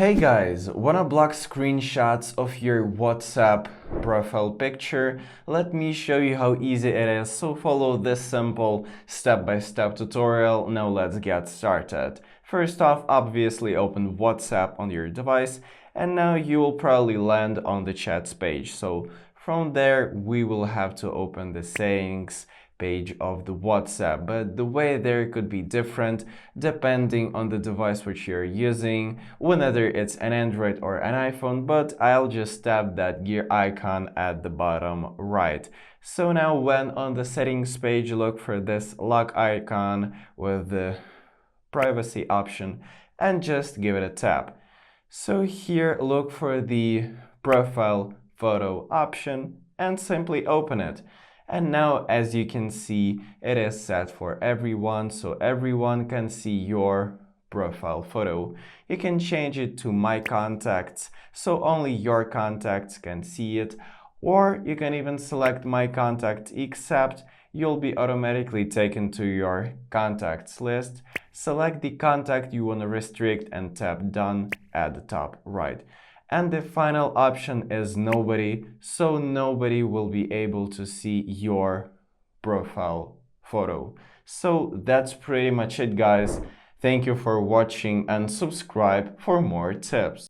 Hey guys, wanna block screenshots of your WhatsApp profile picture? Let me show you how easy it is, so follow this simple step-by-step tutorial. Now let's get started. First off, obviously open WhatsApp on your device, and now you will probably land on the chats page. So from there, we will have to open the settings page of the WhatsApp, but the way there could be different depending on the device which you're using, whether it's an Android or an iPhone, but I'll just tap that gear icon at the bottom right. So now when on the settings page, look for this lock icon with the privacy option and just give it a tap. So here look for the profile photo option and simply open it. And now, as you can see, it is set for everyone, so everyone can see your profile photo. You can change it to My Contacts, so only your contacts can see it, or you can even select My Contact Except. You'll be automatically taken to your contacts list. Select the contact you want to restrict and tap Done at the top right. And the final option is nobody, so nobody will be able to see your profile photo. So that's pretty much it, guys. Thank you for watching and subscribe for more tips.